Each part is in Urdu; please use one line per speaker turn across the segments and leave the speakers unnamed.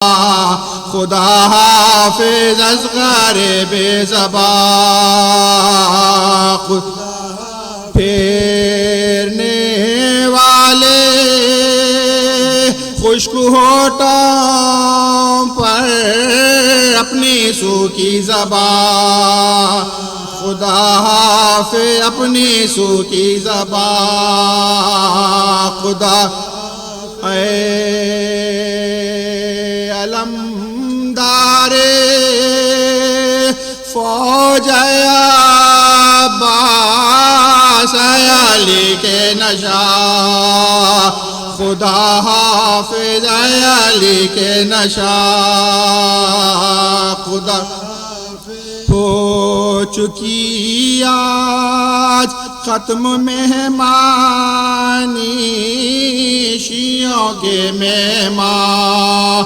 خدا حافظ اصغر بے زبان پھیرنے والے خشک ہونٹوں پر اپنی سوکھی زبان خدا حافظ اپنی سوکھی زبان خدا اے علمدار فوج عباس علی کے نشاں خدا حافظ علی کے نشاں خدا ہو چکی آج ختم مہمانی شیعوں کے مہمان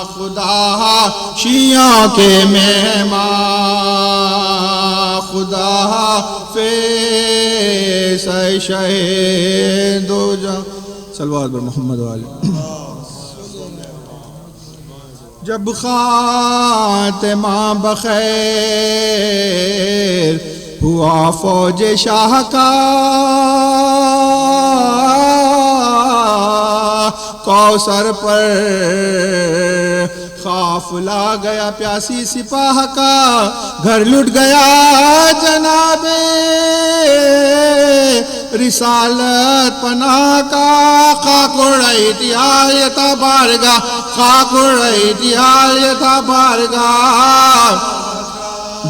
خدا شیعوں کے مہمان خدا حافظ شہید ہو جا صلوات بر محمد والے جب خاتمہ بخیر ہوا فوج شاہ کا کوثر پر قافلہ گیا پیاسی سپاہ کا گھر لٹ گیا جناب رسالت پناہ کا خاک اڑائی تھی آیتا بارگاہ خاک اڑائی تھی آیتا بارگاہ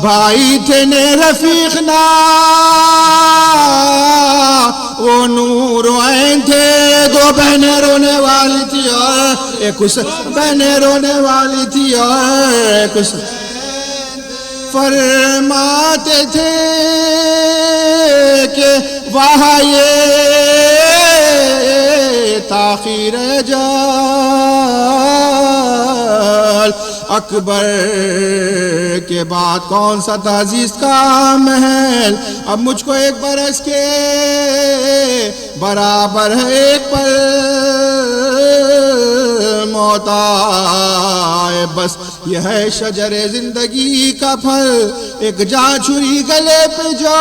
بھائی تھے نے رفیق نا وہ نور و عین تھے دو بہنیں رونے والی تھی اور ایک اس بہنیں رونے والی تھی اور ایک اس فرماتے تھے کہ وہاں یہ تاخیر جال اکبر کے بعد کون سا تعزیز کا محل اب مجھ کو ایک برس کے برابر ہے ایک پل موت آئے بس یہ ہے شجر زندگی کا پھل ایک جان چھری گلے پہ جو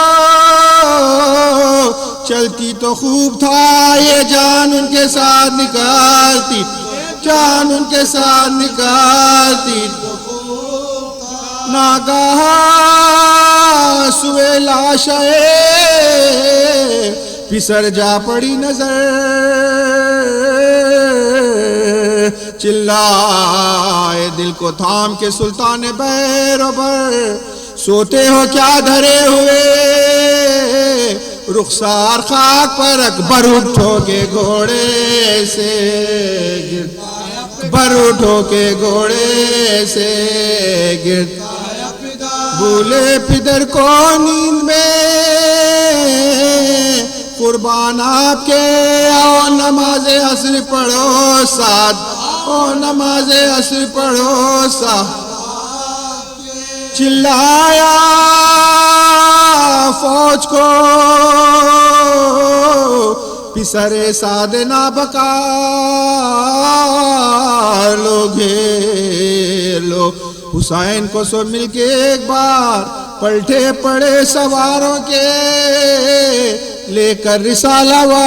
چلتی تو خوب تھا یہ جان ان کے ساتھ نکالتی جان ان کے ساتھ نکالتی ناگاہ سوئے لاشیں پسر جا پڑی نظر چلائے دل کو تھام کے سلطان بیر و بر سوتے ہو کیا دھرے ہوئے رخسار خاک پر اکبر اٹھو کے گھوڑے سے گر بر اٹھو کے گھوڑے سے گر بھولے پدر کو نیند میں قربان آپ کے آؤ نماز عصر پڑھو ساتھ او نماز عصر پڑھو ساتھ چلایا فوج کو پسرے ساد نابکار لو گھیر لو حسین کو سو مل کے ایک بار پلٹے پڑے سواروں کے لے کر رسالہ وار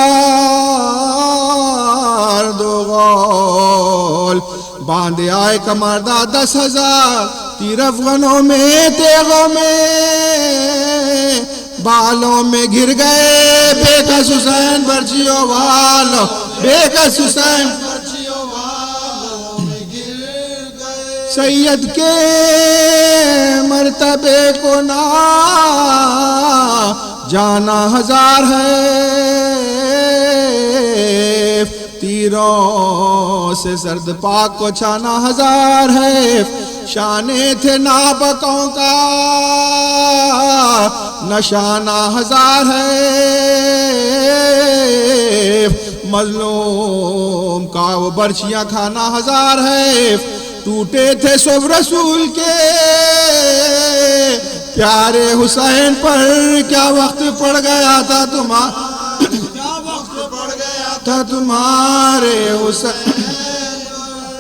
دو غول باندھے آئے کمردہ 10,000 تیر افغانوں میں تیغوں میں بالوں میں گر گئے بے کس حسین برچیوں والوں بے کس حسین برچیوں والوں میں گر گئے سید کے مرتبے کو نہ جانا ہزار ہے تیروں سے سرد پاک کو چھانا ہزار ہے شانے تھے نابکوں کا نشانہ ہزار ہے مظلوم کا وہ برچیاں کھانا ہزار ہے ٹوٹے تھے سب رسول کے پیارے حسین پر کیا وقت پڑ گیا تھا تمہارے حسین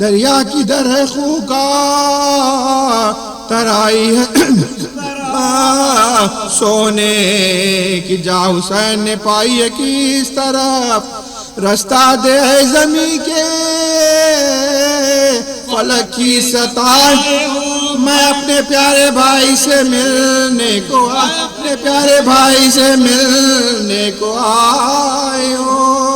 دریا کی در ہے خوں کا ترائی ہے سونے کی جا حسین نے پائی ہے کس طرف، رستہ دے ہے زمین کے فلک کی سطح، میں اپنے پیارے بھائی سے ملنے کو اپنے پیارے بھائی سے ملنے کو آئی ہوں۔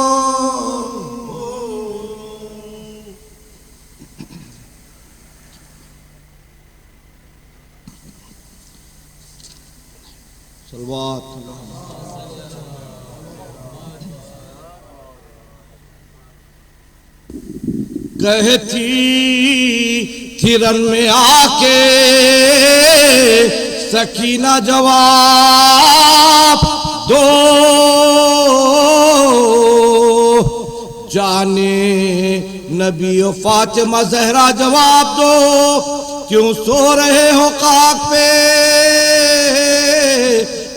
کہتی تھی رن میں آ کے سکینہ جواب دو، جانے نبی و فاطمہ زہرا جواب دو، کیوں سو رہے ہو خاک پہ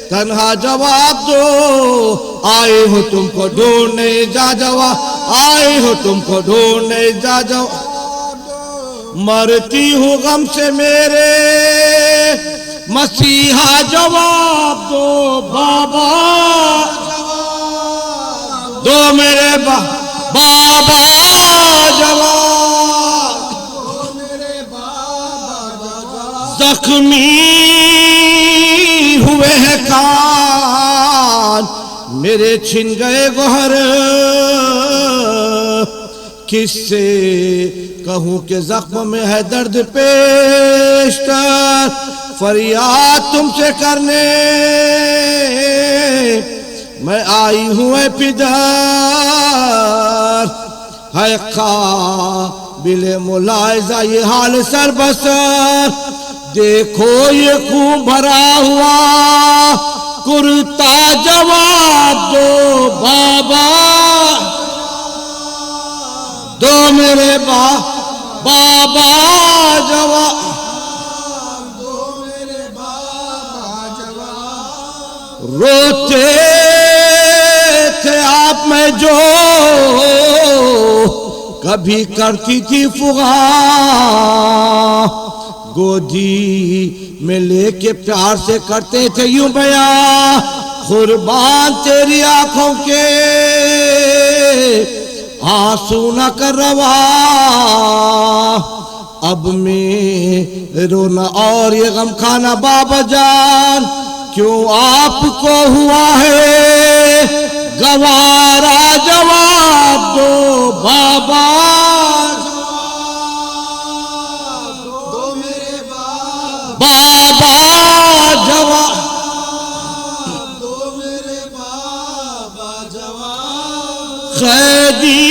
تنہا جواب دو، آئے ہو تم کو ڈھونڈنے جا جواب، آئے ہو تم کو ڈھونڈنے جا جواب، مرتی ہوں غم سے میرے مسیحا جواب دو، بابا دو میرے بابا جواب، زخمی ہوئے ہیں کان میرے چھن گئے گوہر، کس سے کہوں کہ زخم میں ہے درد پیشتر، فریاد تم سے کرنے میں آئی ہوں اے پدر، ہے قابل ملاحظہ یہ حال سر بسر، دیکھو یہ خون بھرا ہوا کرتا جواب دو، بابا دو میرے بابا جواب، روتے تھے آپ میں جو کبھی کرتی تھی فغان، گودی میں لے کے پیار سے کرتے تھے یوں بیان، قربان تیری آنکھوں کے آنسو نہ کر روا، اب میں رونا اور یہ غم کھانا بابا جان، کیوں آپ کو ہوا ہے گوارا جواب دو، بابا بابا جواب دو میرے بابا جواب، قیدی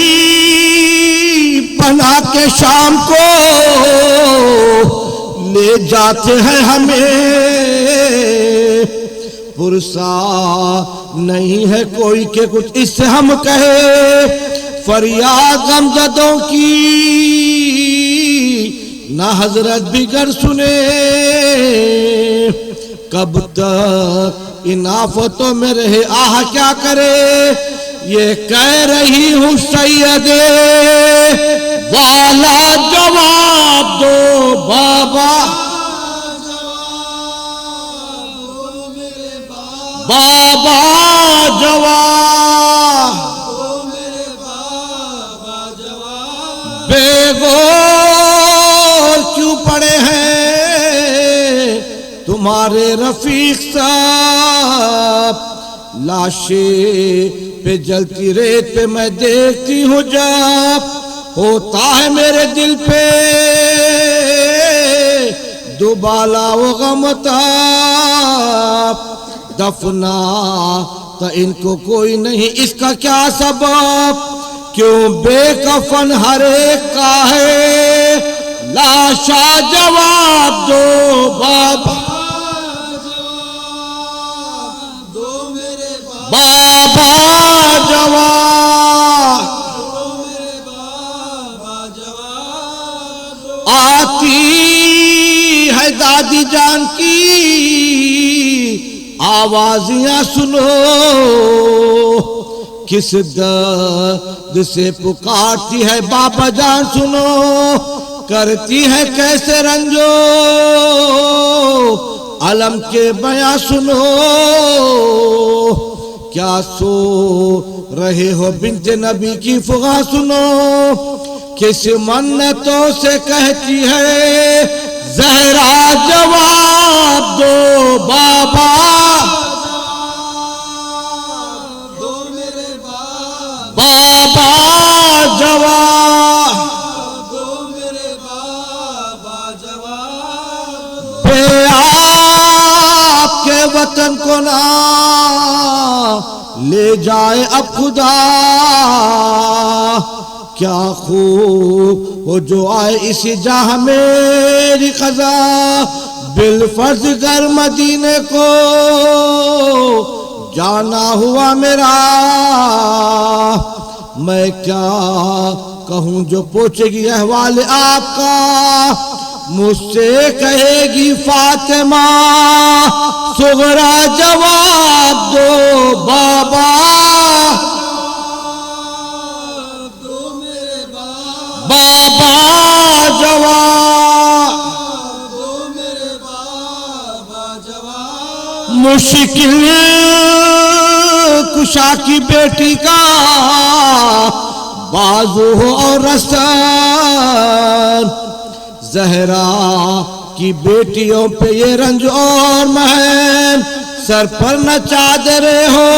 بنا کے شام کو لے جاتے ہیں ہمیں، پرسا نہیں ہے کوئی کہ کچھ اس سے ہم کہے، فریاد غمزدوں کی نہ حضرت بگر سنے، کب تک ان آفتوں میں رہے آہ کیا کرے، یہ کہہ رہی ہوں سید والا جواب دو، بابا بابا جواب بے گور کیوں پڑے ہیں تمہارے رفیق صاحب، لاشیں پہ جلتی ریت پہ میں دیکھتی ہوں جب، ہوتا ہے میرے دل پہ دوبالا و غم تاب، دفنا تو ان کو کوئی نہیں اس کا کیا سبب، کیوں بے کفن ہر ایک کا ہے لاشا جواب دو، بابا بابا جواب آتی ہے دادی جان کی آوازیاں سنو، کس درد سے پکارتی ہے بابا جان سنو، کرتی ہے کیسے رنجو علم کے بیاں سنو، کیا سو رہے ہو بنت نبی کی فغاں سنو، کس منتوں سے کہتی ہے زہرا جواب دو بابا، بابا جواب دو میرے بابا، جواب بے آپ کے وطن کو نہ لے جائے اب خدا، کیا خوب ہو جو آئے اسی جہاں میری قضا، بالفرض گر مدینے کو جانا ہوا میرا، میں کیا کہوں جو پوچھے گی احوال آپ کا، مجھ سے کہے گی فاطمہ صغرا جواب دو بابا، بابا جواب دو میرے بابا، جواب مشکل کشا کی بیٹی کا بازو ہو اور رسن، زہرا کی بیٹیوں پہ یہ رنج اور محن، سر پر نہ چادریں ہو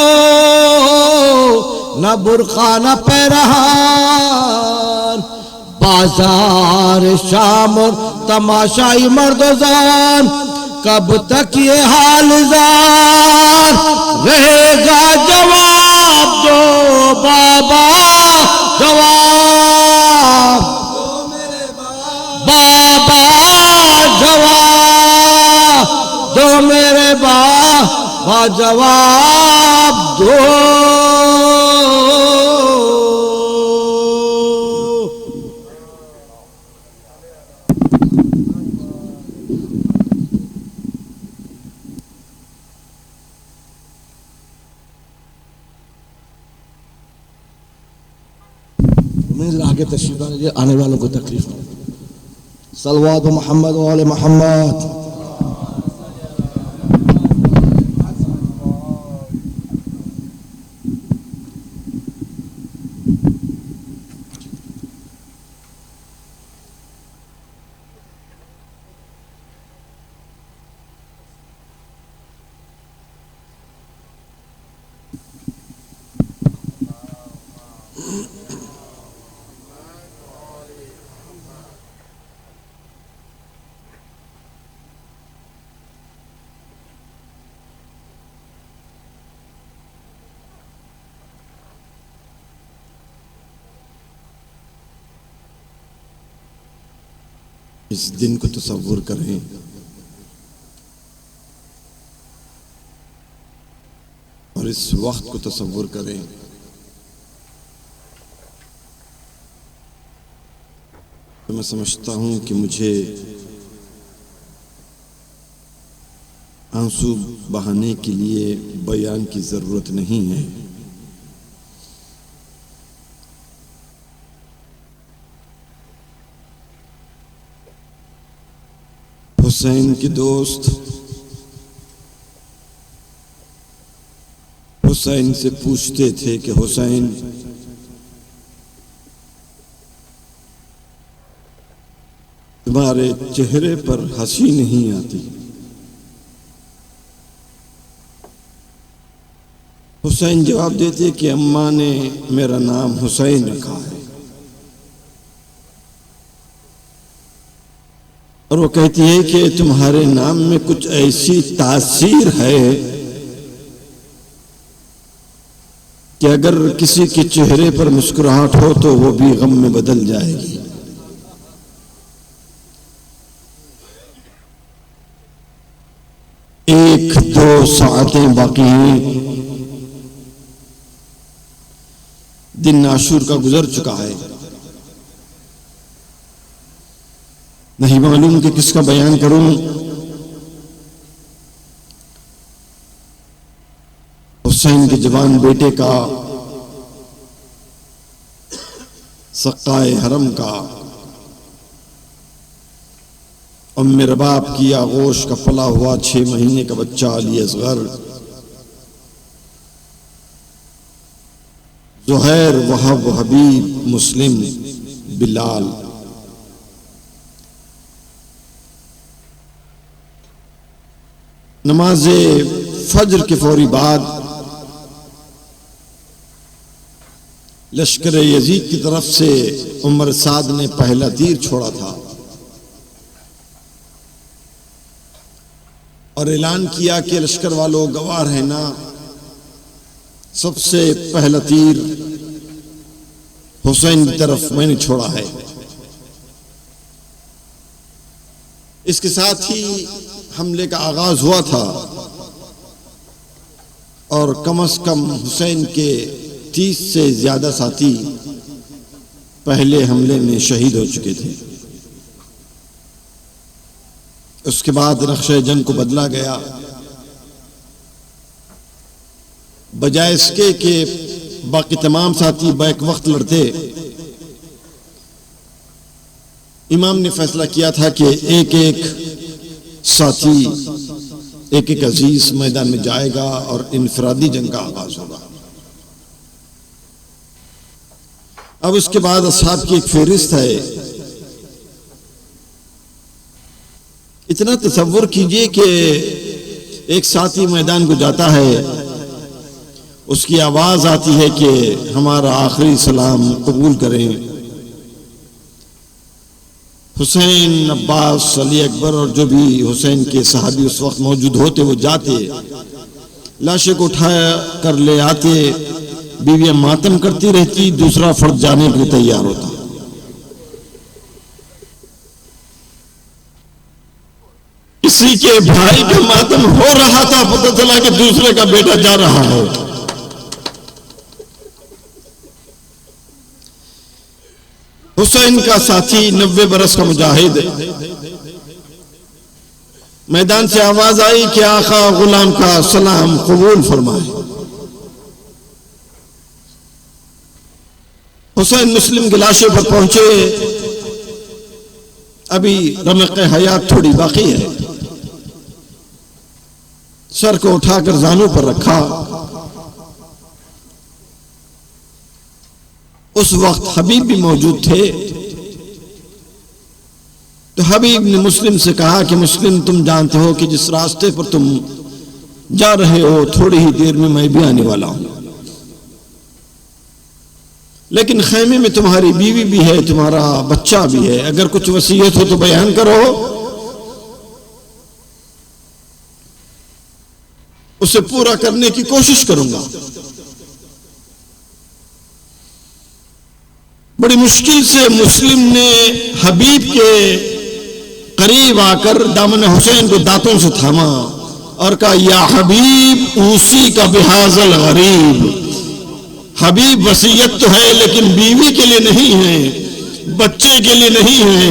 نہ برقع نہ پیرہن، بازار شام اور تماشائی مرد و زن، کب تک یہ حال زار رہے گا، جواب دو بابا، جواب دو میرے بابا، جواب دو میرے بابا، جواب دو۔ آگے تشریف لانے آنے والوں کو تکلیف نہ، صلوات محمد و آل محمد۔ اس دن کو تصور کریں، اور اس وقت کو تصور کریں، تو میں سمجھتا ہوں کہ مجھے آنسو بہانے کے لیے بیان کی ضرورت نہیں ہے۔ حسین کے دوست حسین سے پوچھتے تھے کہ حسین، تمہارے چہرے پر ہنسی نہیں آتی۔ حسین جواب دیتے کہ اماں نے میرا نام حسین رکھا ہے، اور وہ کہتی ہے کہ تمہارے نام میں کچھ ایسی تاثیر ہے کہ اگر کسی کے چہرے پر مسکراہٹ ہو تو وہ بھی غم میں بدل جائے گی۔ ایک دو ساعتیں باقی ہیں، دن عاشور کا گزر چکا ہے،
نہیں معلوم کہ کس کا بیان کروں. حسین کے جوان بیٹے کا، سقائے حرم کا، ام رباب کی آغوش کا پلا ہوا 6 مہینے کا بچہ علی اصغر، زہیر، وہب، حبیب، مسلم، بلال. نماز فجر کے فوری بعد لشکر یزید کی طرف سے عمر سعد نے پہلا تیر چھوڑا تھا اور اعلان کیا کہ لشکر والوں گواہ رہنا، سب سے پہلا تیر حسین کی طرف میں نے چھوڑا ہے. اس کے ساتھ ہی حملے کا آغاز ہوا تھا اور کم از کم حسین کے 30 سے زیادہ ساتھی پہلے حملے میں شہید ہو چکے تھے. اس کے بعد نقشہ جنگ کو بدلا گیا. بجائے اس کے کہ باقی تمام ساتھی بیک وقت لڑتے، امام نے فیصلہ کیا تھا کہ ایک ایک ساتھی، ایک ایک عزیز میدان میں جائے گا اور انفرادی جنگ کا آغاز ہوگا. اب اس کے بعد اصحاب کی ایک فہرست ہے. اتنا تصور کیجئے کہ ایک ساتھی میدان کو جاتا ہے، اس کی آواز آتی ہے کہ ہمارا آخری سلام قبول کریں. حسین، عباس، علی اکبر اور جو بھی حسین کے صحابی اس وقت موجود ہوتے وہ جاتے، لاشیں کو اٹھایا کر لے آتے، بیویاں ماتم کرتی رہتی، دوسرا فرد جانے کے لیے تیار ہوتا. کسی کے بھائی کا ماتم ہو رہا تھا، پتہ چلا کہ دوسرے کا بیٹا جا رہا ہے. حسین کا ساتھی 90 برس کا مجاہد، میدان سے آواز آئی کہ آقا غلام کا سلام قبول فرمائے. حسین مسلم کے لاشے پر پہنچے. ابھی رمق حیات تھوڑی باقی ہے. سر کو اٹھا کر زانوں پر رکھا. اس وقت حبیب بھی موجود تھے. تو حبیب نے مسلم سے کہا کہ مسلم، تم جانتے ہو کہ جس راستے پر تم جا رہے ہو تھوڑی ہی دیر میں بھی آنے والا ہوں، لیکن خیمے میں تمہاری بیوی بھی ہے، تمہارا بچہ بھی ہے. اگر کچھ وصیت ہو تو بیان کرو، اسے پورا کرنے کی کوشش کروں گا. بڑی مشکل سے مسلم نے حبیب کے قریب آ کر دامن حسین کو دانتوں سے تھاما اور کہا، یا حبیب اوصی کا بہذا الغریب. حبیب وصیت تو ہے لیکن بیوی کے لیے نہیں ہے، بچے کے لیے نہیں ہے.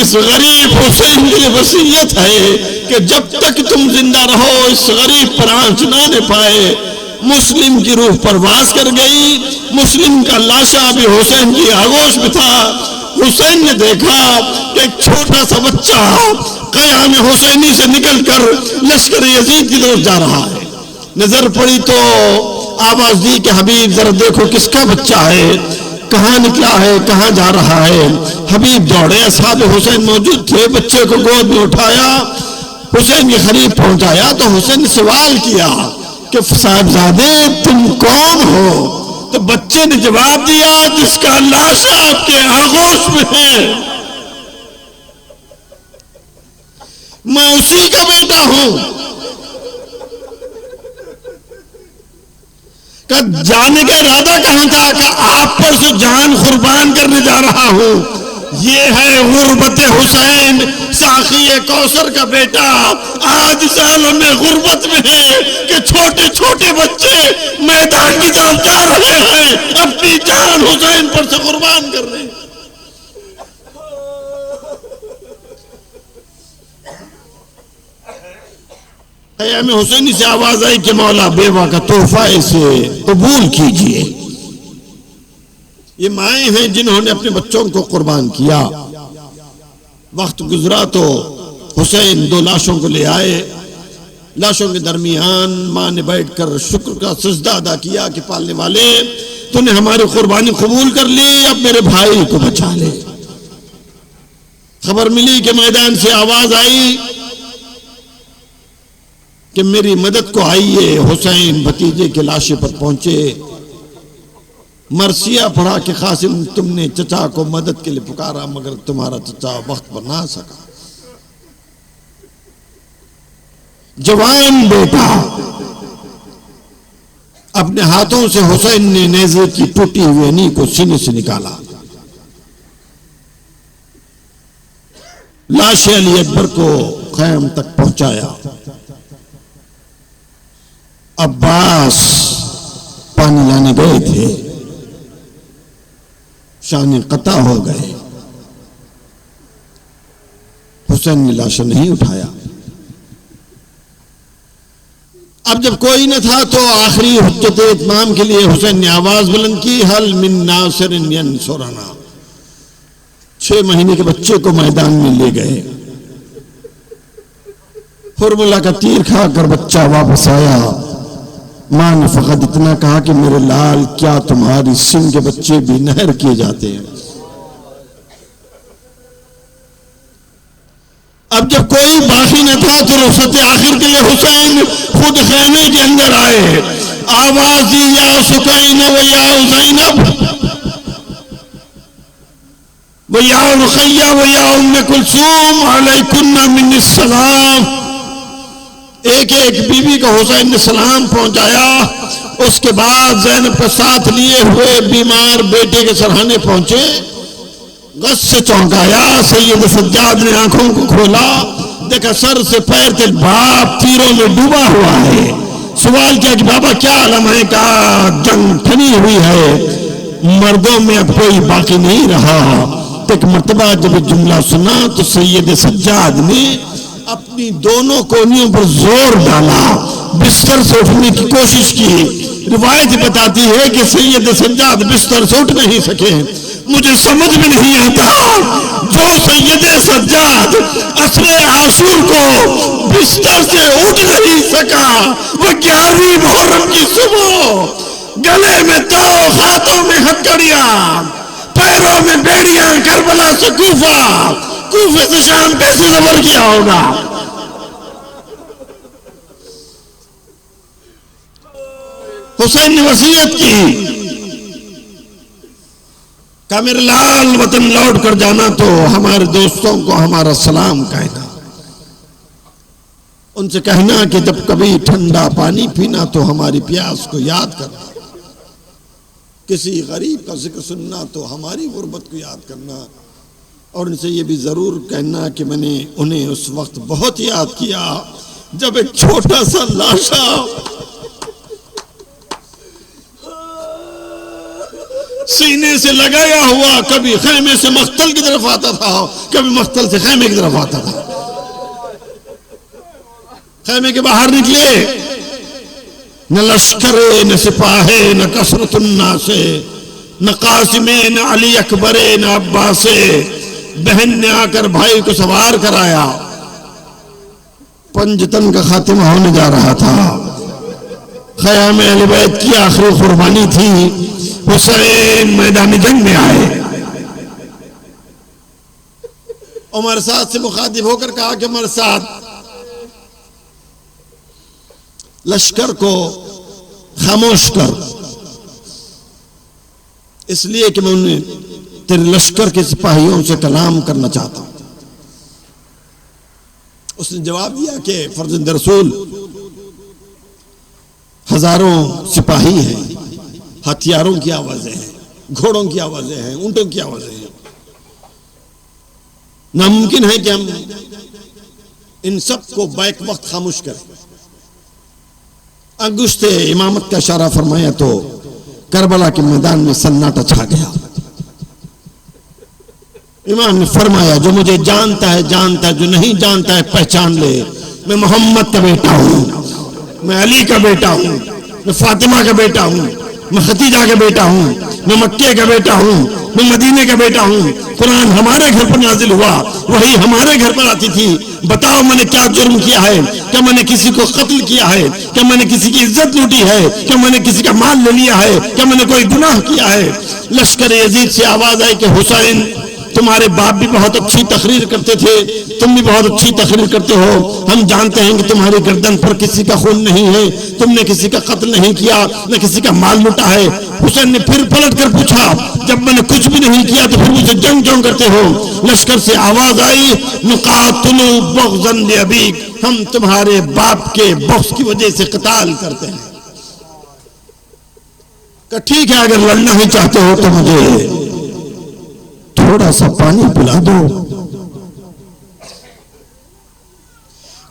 اس غریب حسین کے لیے وصیت ہے کہ جب تک تم زندہ رہو اس غریب پر آنچ نہ آنے پائے. مسلم کی روح پرواز کر گئی. مسلم کا لاشا بھی حسین کی آغوش میں تھا. حسین نے دیکھا کہ ایک چھوٹا سا بچہ قیام حسینی سے نکل کر لشکر یزید کی طرف جا رہا ہے. نظر پڑی تو آواز دی کہ حبیب ذرا دیکھو کس کا بچہ ہے، کہاں نکلا ہے، کہاں جا رہا ہے. حبیب دوڑے، اصحاب حسین موجود تھے. بچے کو گود میں اٹھایا، حسین کے قریب پہنچایا تو حسین نے سوال کیا کہ صاحبزادے تم کون ہو؟ تو بچے نے جواب دیا، جس کا لاشا آپ کے آغوش میں ہے میں اسی کا بیٹا ہوں. کہ جانے کا ارادہ کہاں تھا؟ کہ آپ پر سے جان قربان کرنے جا رہا ہوں. یہ ہے غربت حسین، ساقی کوثر کا بیٹا. آج اس عالم میں غربت میں ہے کہ چھوٹے چھوٹے بچے میدان کی طرف جا رہے ہیں، اپنی جان حسین پر سے قربان کر رہے ہیں.
خیام حسینی سے آواز آئی کہ مولا بیوہ کا تحفہ اسے قبول کیجئے. یہ مائیں ہیں جنہوں نے اپنے بچوں کو قربان کیا. وقت گزرا تو حسین 2 لاشوں کو لے آئے. لاشوں کے درمیان ماں نے بیٹھ کر شکر کا سجدہ ادا کیا کہ پالنے والے تو نے ہماری قربانی قبول کر لی، اب میرے بھائی کو بچا لے. خبر ملی کہ میدان سے آواز آئی کہ میری مدد کو آئیے. حسین بھتیجے کے لاشے پر پہنچے. مرثیہ پڑھا کہ قاسم تم نے چچا کو مدد کے لیے پکارا مگر تمہارا چچا وقت پر نہ آ سکا. جوان بیٹا اپنے ہاتھوں سے حسین نے نیزے کی ٹوٹی ہوئی ہنی کو سینے سے نکالا. لاش علی اکبر کو خیام تک پہنچایا. عباس پانی لانے گئے تھے، شانے قطع ہو گئے. حسین نے لاش نہیں اٹھایا. اب جب کوئی نہ تھا تو آخری حجت اتمام کے لیے حسین نے آواز بلند کی، حل من ناصر ینصرنا. 6 مہینے کے بچے کو میدان میں لے گئے. حرملہ کا تیر کھا کر بچہ واپس آیا. ماں نے فقط اتنا کہا کہ میرے لال کیا تمہاری سنگ کے بچے بھی نہر کیے جاتے ہیں؟ اب جب کوئی باقی نہ تھا تو رخصت آخر کے لیے حسین خود خیمے کے اندر آئے. آواز دی یا سکینہ و یا زینب و یا رقیہ و یا ام کلثوم علیکن من السلام. ایک ایک بی بی کو حسین نے سلام پہنچایا. اس کے بعد زینب کا ساتھ لیے ہوئے بیمار بیٹے کے سرہانے پہنچے. غص سے چونکایا. سید سجاد نے آنکھوں کو کھولا، دیکھا سر سے پیر تک باپ تیروں میں ڈوبا ہوا ہے. سوال کیا کہ بابا کیا عالم ہے؟ کہا جنگ تھمی ہوئی ہے، مردوں میں اب کوئی باقی نہیں رہا. ایک مرتبہ جب جملہ سنا تو سید سجاد نے اپنی دونوں کونیوں پر زور ڈالا، بستر سے اٹھنے کی کوشش کی. روایت بتاتی ہے کہ سید سجاد بستر سے اٹھ نہیں سکے. مجھے سمجھ میں نہیں آتا جو سید سجاد عصر عاشور کو بستر سے اٹھ نہیں سکا، وہ 11ویں محرم کی صبح گلے میں توق، ہاتھوں میں ہتھکڑیاں، پیروں میں بیڑیاں، کربلا سے کوفہ، کوفے سے شام کیسے سفر کیا ہوگا؟ حسین نے وصیت کی کہ میرے لال وطن لوٹ کر جانا تو ہمارے دوستوں کو ہمارا سلام کہنا. ان سے کہنا کہ جب کبھی ٹھنڈا پانی پینا تو ہماری پیاس کو یاد کرنا، کسی غریب کا ذکر سننا تو ہماری غربت کو یاد کرنا. اور ان سے یہ بھی ضرور کہنا کہ میں نے انہیں اس وقت بہت یاد کیا جب ایک چھوٹا سا لاشا سینے سے لگایا ہوا کبھی خیمے سے مقتل کی طرف آتا تھا، کبھی مقتل سے خیمے کی طرف آتا تھا. خیمے کے باہر نکلے، نہ لشکر نہ سپاہے نہ کثرت الناس، نہ قاسم نہ علی اکبر نہ عباس. بہن نے آ کر بھائی کو سوار کرایا. پنجتن کا خاتمہ ہونے جا رہا تھا. خیام اہل بیت کی آخری قربانی تھی. حسین میدان جنگ میں آئے. عمر سعد سے مخاطب ہو کر کہا کہ عمر سعد، لشکر کو خاموش کر، اس لیے کہ میں انہیں تیرے لشکر کے سپاہیوں سے کلام کرنا چاہتا ہوں. اس نے جواب دیا کہ فرزند رسول، ہزاروں سپاہی ہیں، ہتھیاروں کی آوازیں ہیں، گھوڑوں کی آوازیں ہیں، اونٹوں کی آوازیں ہیں. ناممکن ہے کہ ہم ان سب کو بیک وقت خاموش کریں. انگشت امامت کا اشارہ فرمایا تو کربلا کے میدان میں سناٹا چھا گیا. امام نے فرمایا جو مجھے جانتا ہے جانتا ہے، جو نہیں جانتا ہے پہچان لے. میں محمد کا بیٹا ہوں، میں علی کا بیٹا ہوں، میں فاطمہ کا بیٹا ہوں، میں خدیجہ کا بیٹا ہوں، میں مکے کا بیٹا ہوں، میں مدینے کا بیٹا ہوں۔ قرآن ہمارے گھر پر نازل ہوا، وہی ہمارے گھر پر آتی تھی۔ بتاؤ میں نے کیا جرم کیا ہے؟ کیا میں نے کسی کو قتل کیا ہے؟ کیا میں نے کسی کی عزت لوٹی ہے؟ کیا میں نے کسی کا مال لے لیا ہے؟ کیا میں نے کوئی گناہ کیا ہے؟ لشکر یزید سے آواز آئی کہ حسین تمہارے باپ بھی بہت اچھی تقریر کرتے تھے، تم بھی بہت اچھی تقریر کرتے ہو، ہم جانتے ہیں کہ تمہاری گردن پر کسی کا خون نہیں ہے، تم نے کسی کا قتل نہیں کیا، نہ کسی کا مال لوٹا ہے۔ حسین نے پھر پلٹ کر پوچھا جب میں نے کچھ بھی نہیں کیا تو پھر مجھے جنگ کیوں کرتے ہو؟ لشکر سے آواز آئی نقاتل بغضا لابیک، ہم تمہارے باپ کے بغض کی وجہ سے قتال کرتے ہیں۔ کہ ٹھیک ہے اگر لڑنا ہی چاہتے ہو تو مجھے تھوڑا سا پانی پلا دو۔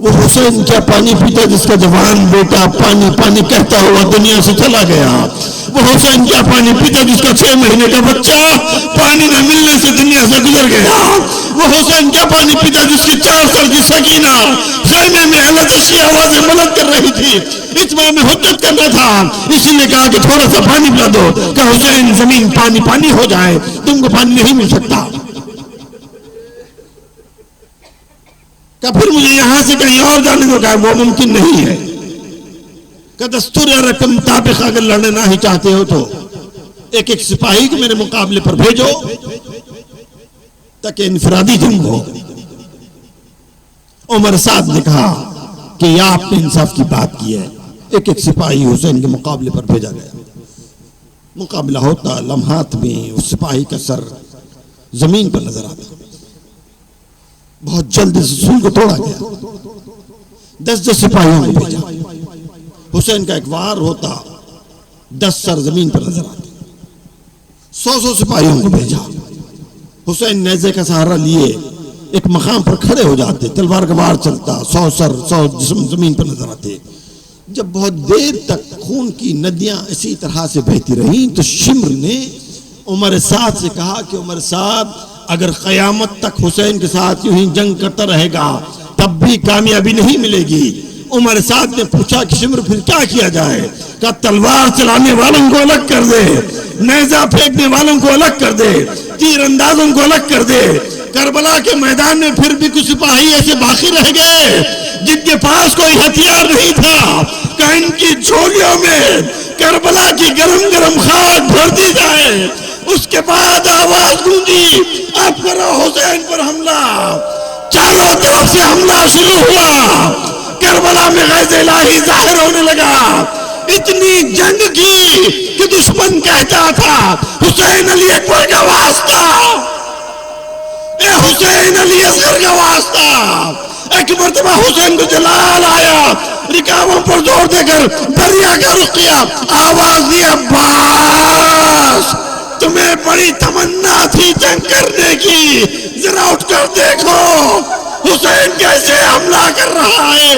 وہ حسین کیا پانی پیتا جس کا جوان بیٹا پانی پانی کہتا ہوا دنیا سے چلا گیا؟ وہ حسین کیا پانی پیتا جس کا 6 مہینے کا بچہ پانی نہ ملنے سے دنیا سے گزر گیا؟ وہ حسین کیا پانی پیتا جس کی 4 سال کی سکینہ خیمے میں الدش کی آوازیں بلند کر رہی تھی؟ اتمام میں حجت کرنا تھا، اسی نے کہا کہ تھوڑا سا پانی پلا دو۔ کہ حسین زمین پانی پانی ہو جائے، تم کو پانی نہیں مل سکتا۔ کہ پھر مجھے یہاں سے کہیں اور جانے دو۔ کہ وہ ممکن نہیں ہے۔ کہ دستور رقم مطابق اگر لڑنا ہی چاہتے ہو تو ایک ایک سپاہی کو میرے مقابلے پر بھیجو تاکہ انفرادی جنگ ہو۔ عمر سعد نے کہا کہ یا آپ نے انصاف کی بات کی ہے۔ ایک ایک سپاہی حسین کے مقابلے پر بھیجا گیا۔ مقابلہ ہوتا، لمحات میں اس سپاہی کا سر زمین پر نظر آتا۔ بہت جلد سول کو توڑا گیا۔ 10 سپاہیوں کو بھیجا۔ حسین کا ایک وار ہوتا، 10 سر زمین پر نظر آتے۔ 100 سپاہیوں کو بھیجا۔ حسین نیزے کا سہارا لیے ایک مقام پر کھڑے ہو جاتے، تلوار کا وار چلتا، 100 سر 100 جسم زمین پر نظر آتے۔ جب بہت دیر تک خون کی ندیاں اسی طرح سے بہتی رہیں تو شمر نے عمر سعد سے کہا کہ عمر سعد اگر قیامت تک حسین کے ساتھ یوں ہی جنگ کرتا رہے گا تب بھی کامیابی نہیں ملے گی۔ عمر سعد نے پوچھا کہ شمر پھر کیا کیا جائے؟ کہ تلوار چلانے والوں کو الگ کر دے، نیزہ پھینکنے والوں کو الگ کر دے، تیر اندازوں کو الگ کر دے۔ کربلا کے میدان میں پھر بھی کچھ سپاہی ایسے باقی رہ گئے جن کے پاس کوئی ہتھیار نہیں تھا، کہ ان کی جھولیوں میں کربلا کی گرم گرم خاک بھر دی جائے۔ اس کے بعد آواز گونجی اب کرو حسین پر حملہ۔ چاروں طرف سے حملہ شروع ہوا۔ کربلا میں غیظ الہی ظاہر ہونے لگا۔ اتنی جنگ کی کہ دشمن کہتا تھا حسین علی اکبر کا واسطہ، اے حسین علی اصغر کا واسطہ۔ ایک مرتبہ حسین کو جلال آیا، رکابوں پر زور دے کر دریا کا رخ کیا، آواز دی عباس تمہیں بڑی تمنا تھی جنگ کرنے کی، ذرا اٹھ کر دیکھو حسین کیسے حملہ کر رہا ہے۔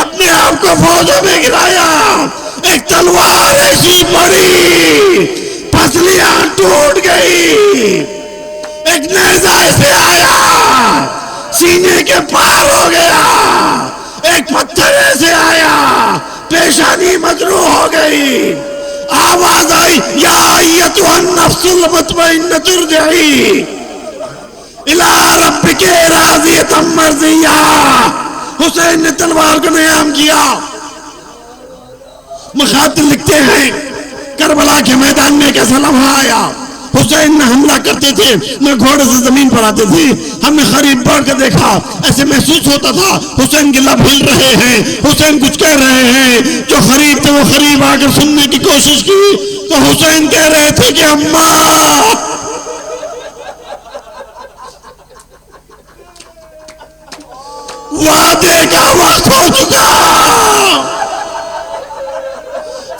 اپنے آپ کو فوجوں میں گرایا، ایک تلوار ایسی پڑی پسلیاں ٹوٹ گئی، ایک نیزہ ایسے آیا سینے کے پار ہو گیا، ایک پتھر ایسے آیا پیشانی مجروح ہو گئی۔ آواز آئی یا ایتھا النفس المطمئنۃ ارجعی الی ربک راضیۃ مرضیہ۔ حسین نے تلوار کو نیام کیا۔ مخاطر لکھتے ہیں کربلا کے میدان میں ایک ایسا لمحہ آیا، حسین نہ حملہ کرتے تھے نہ گھوڑے سے زمین پر آتے تھے۔ ہم نے قریب بڑھ کر دیکھا، ایسے محسوس ہوتا تھا حسین کے لب ہل رہے ہیں، حسین کچھ کہہ رہے ہیں۔ جو قریب تھے وہ قریب آ کر سننے کی کوشش کی تو حسین کہہ رہے تھے کہ اماں وعدے کا وقت ہو چکا۔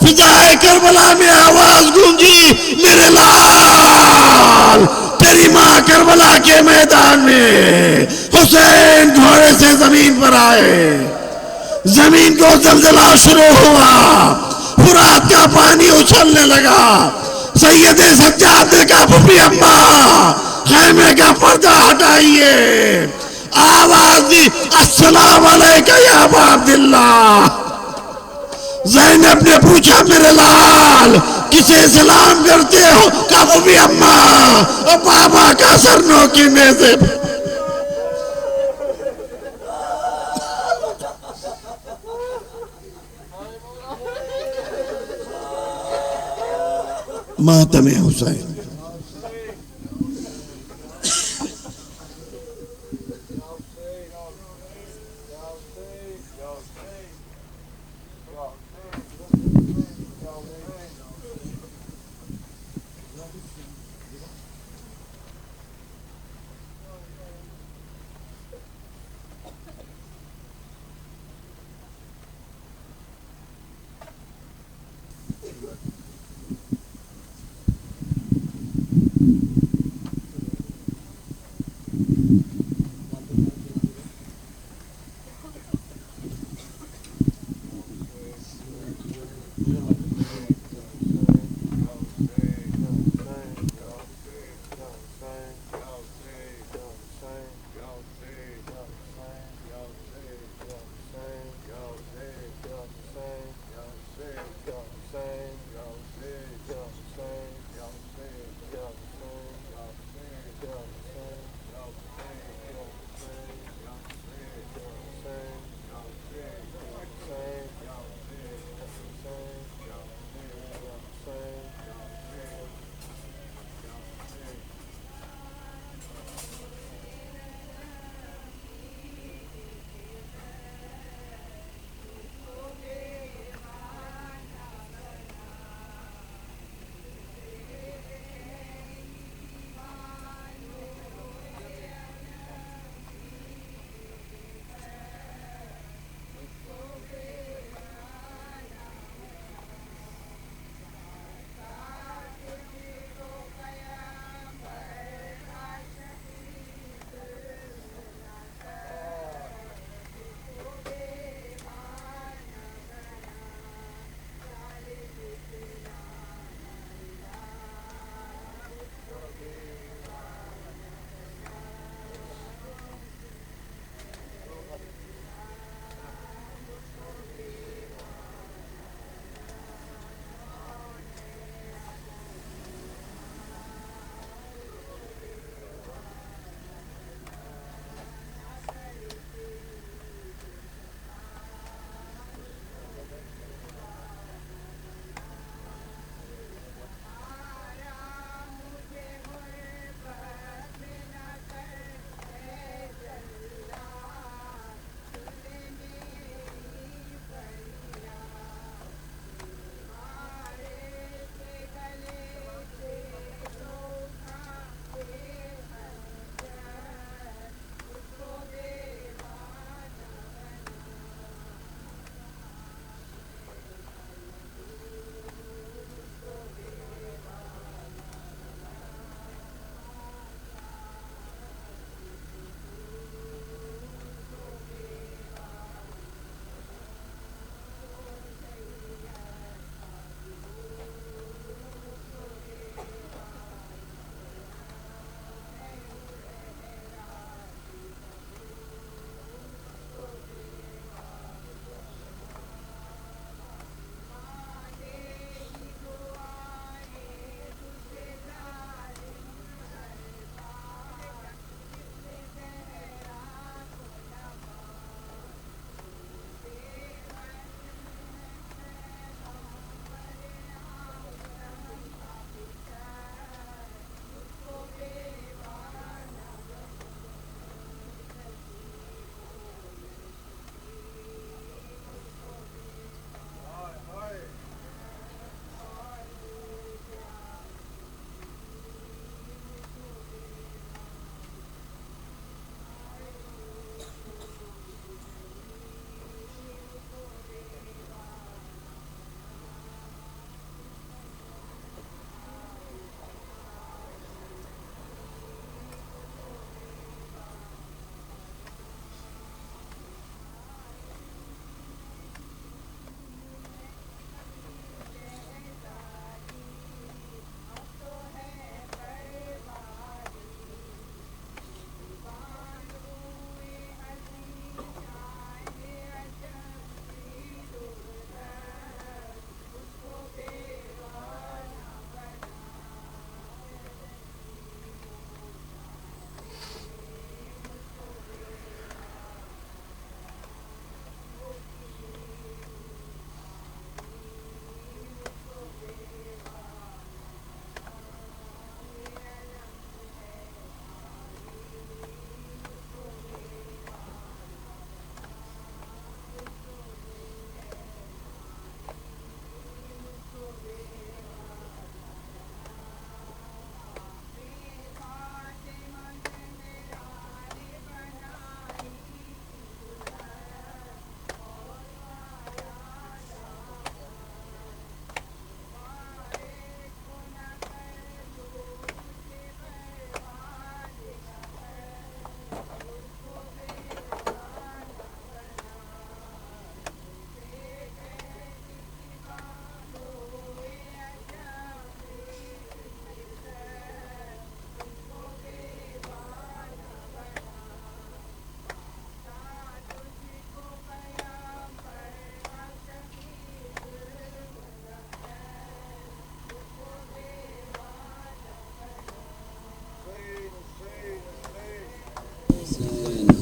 فضائے کربلا میں آواز گونجی میرے لال، تیری ماں کربلا کے میدان میں۔ حسین گھوڑے سے زمین پر آئے، زمین کو زلزلہ شروع ہوا، فرات کا پانی اچھلنے لگا۔ سید سجاد نے کہا پھپھی اماں خیمے کا پردہ ہٹائیے۔ آواز دی السلام علیکہ یا ابا عبداللہ. زینب نے پوچھا میرے لال کسے سلام کرتے ہو؟ کہا وہ بھی اماں اور بابا کا سر نوکی میں سے. ماتم حسین.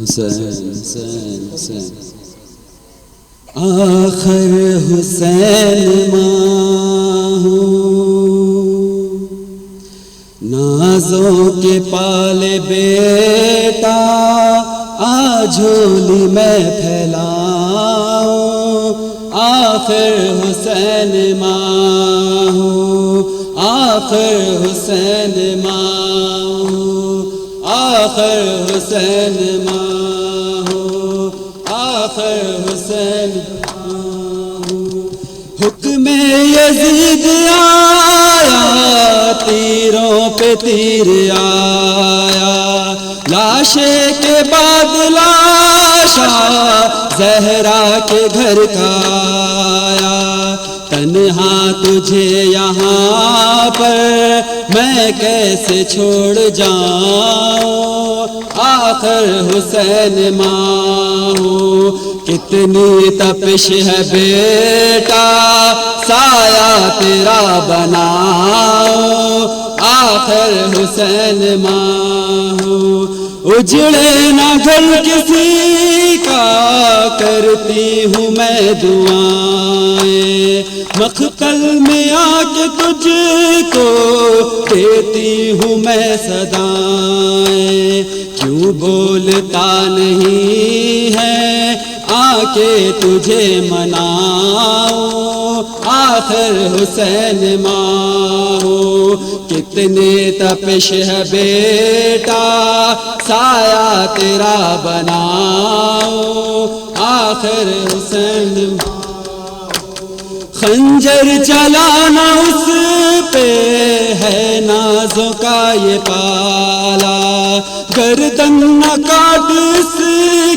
حسین حسین حسین آخر حسین ماں ہوں نازوں کے پالے بیٹا جھولی میں پھیلاؤں آخر حسین ماں ہوں آخر حسین ماں ہوں آخر حسین ماں ہوں آخر حسین ماں ہوں حکم یزید آیا تیروں پہ تیر آیا لاشے کے بعد لاشا زہرا کے گھر کا آیا تنہا تجھے یہاں پر میں کیسے چھوڑ جاؤں آخر حسین ماں ہوں کتنی تپش ہے بیٹا سایہ تیرا بناؤ آخر حسین ماں ہوں اجڑے نہ گھر کسی کا کرتی ہوں میں دعائیں مقتل میں آ کے تجھ کو دیتی ہوں میں صدائیں کیوں بولتا نہیں ہے آ کے تجھے مناؤں آخر حسین ماں ہوں کتنی تپش ہے بیٹا سایہ تیرا بناؤں آخر حسین خنجر چلانا اس پہ ہے نازوں کا یہ پالا گردن نہ کاٹ اس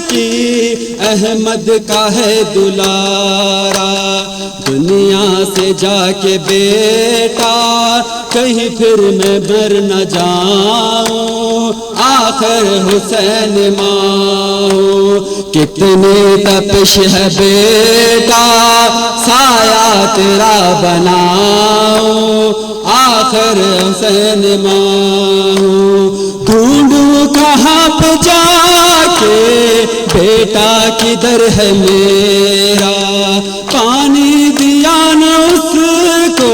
کی احمد کا ہے دلارا دنیا سے جا کے بیٹا کہیں پھر میں مر نہ جاؤں آخر حسین ماں کتنی تپش ہے بیٹا سایہ تیرا بناؤں آخر حسین ماں ڈھونڈوں کہاں پہ جا کے بیٹا کدھر ہے میرا پانی دیا نہ اس کو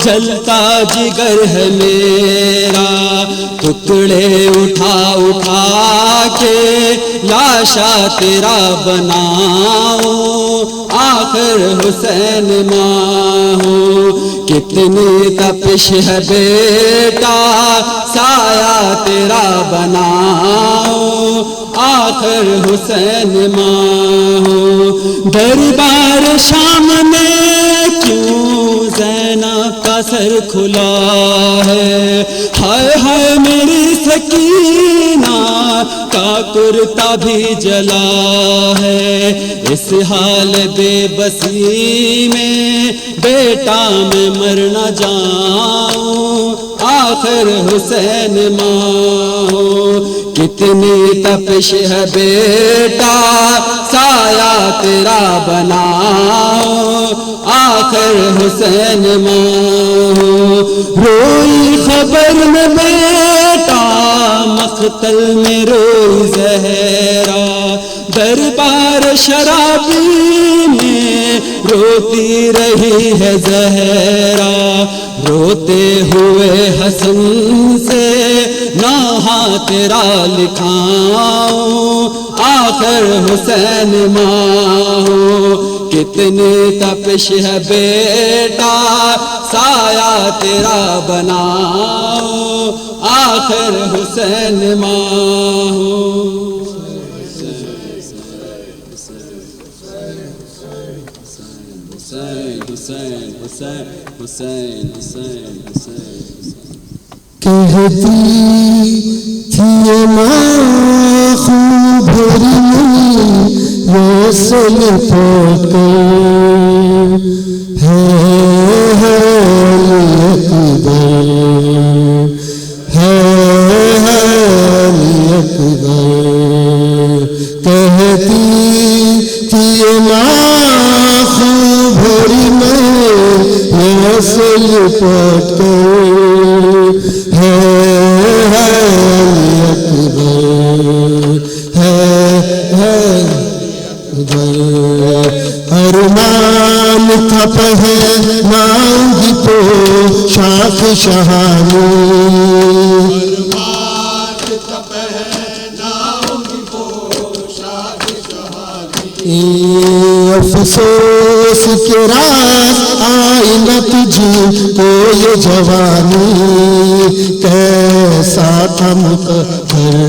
جلتا جگر ہے میرا ٹکڑے اٹھا اٹھا کے لاشا تیرا بناؤں آخر حسین ماں کتنی تپش ہے بیٹا سایہ تیرا بناؤں آخر حسین ماں دربار شام میں کیوں زینب کا سر کھلا ہے ہائے ہائے میری سکینہ کا کرتا بھی جلا ہے اس حال بے بسی میں بیٹا میں مر نہ جاؤں آخر حسین ماں کتنی تپش ہے بیٹا سایہ تیرا بناؤں آخر حسین ماں روئی خبر میں بیٹا مقتل میں روئی زہرا دربار شرابی میں روتی رہی ہے زہرا روتے ہوئے حسن سے ناحا تیرا لکھاؤں آخر حسین ماں کتنی تپش ہے بیٹا سایہ تیرا بناؤں آخر حسین ماں حسین حسین حسین حسین حسین
کہتی تھی ماں خوب بھری رسل پاک ہے اکبر ہے اکبر کہتی تھی ماں خوب بھری رسل پاک ہے اکبر ہے ارمان تھا پہناؤں تو شاخ شہانی افسوس کے راز آئی نہ تجھ کو یہ جوانی کیسا تھا مقدر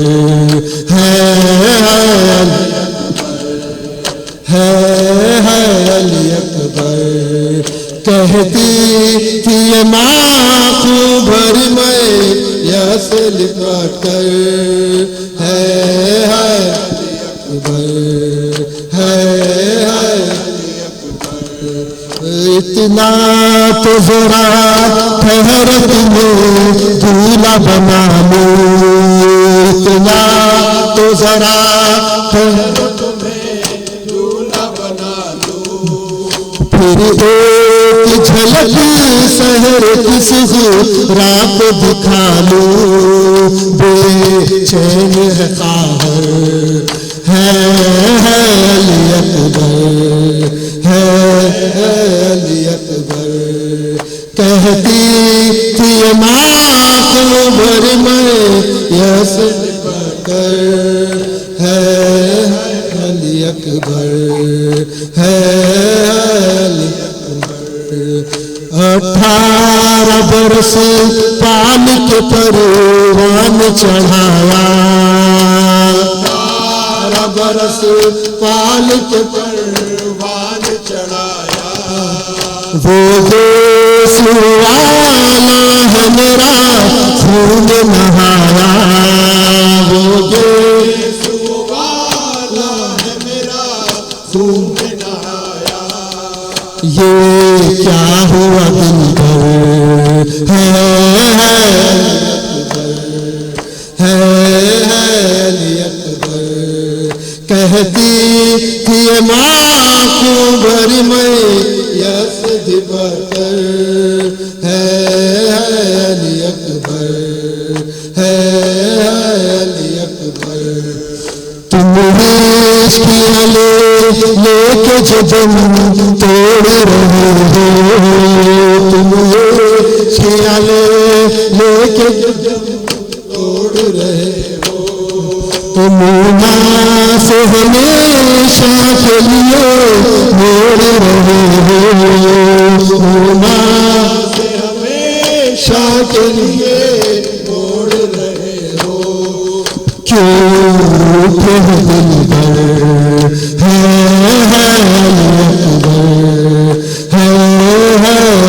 ہے علی اکبر کہتی تھی یہ ماں بھر میں یس لکھا کر ہے اتنا تو ذرا ٹھہر تمہیں دولہا بنا لوں اتنا تو ذرا ٹھہر پھر ایک جھلک سحر کس رات دکھا لوں بے چین ہے قاہر ہے علی اکبر علی اکبر کہتی تھی ماں کو بھر میں یس کر ہے علی اکبر ہے 18 برس پال کے پروان چڑھایا 18 برس پال کے پروان چڑھایا وہ دوست والا ہے میرا خون نہایا وہ دوست والا ہے میرا خون نہایا یہ کیا ہوا دل بھر ہے علی اکبر کہتی تھی ماں کو بھر میں یس دبر ہے علی اکبر علی اکبر تم عشق لے کے جدم توڑ رہے ہو تم عشق لے کے جدم توڑ رہے ہو تم ماں سے ہمیشہ کے لیے موڑ رہے ہو ماں سے ہمیشہ کے لیے موڑ رہے ہو کیوں دل بھر ہے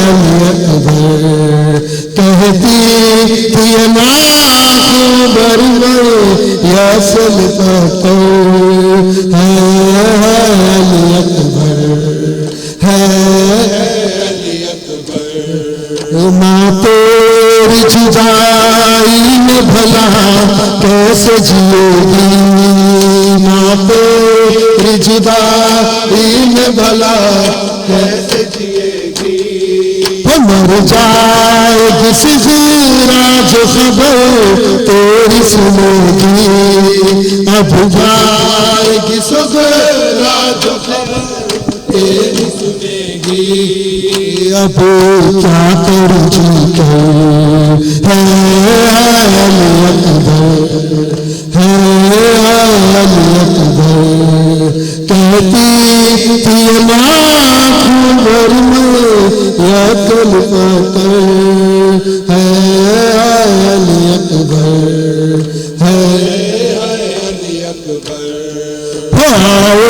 علی اکبر کہتی تھی ماں کو بھر میں یس لکھا ہے علی اکبر ماں تیری جدائی میں بھلا کیسے جیے گی ماں تیری جدائی میں بھلا کیسے جیے گی مر جائے گی صغیرہ جو خبر تیری سنے گی اب جائے گی صغیرہ جو خبر تیری سنے گی اب کیا کروں جی ہے علی اکبر کہتی تھی ماں خون بھر میں یس لکھا کر ہے علی اکبر علی اکبر آؤ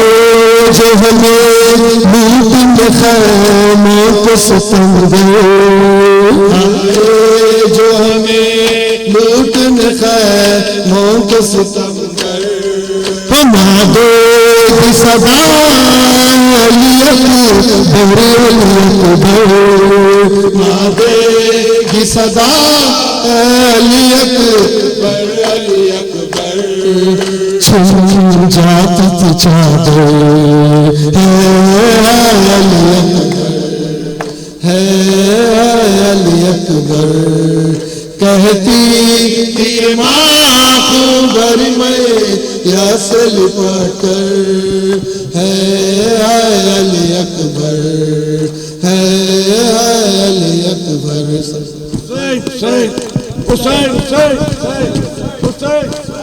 جو ہمیں لوٹ خیموں کو ستم دے جو ہمیں لوٹ خیموں کو ستم کر بنا دے گی صدا علی اکبر بنا دے گی صدا علی اکبر چھن جاتی تھی چادر علی اکبر کہتی تھی ماں کو بھر میں پیاس لپٹ کر ہے علی اکبر ہے علی اکبر
حسین حسین حسین حسین حسین حسین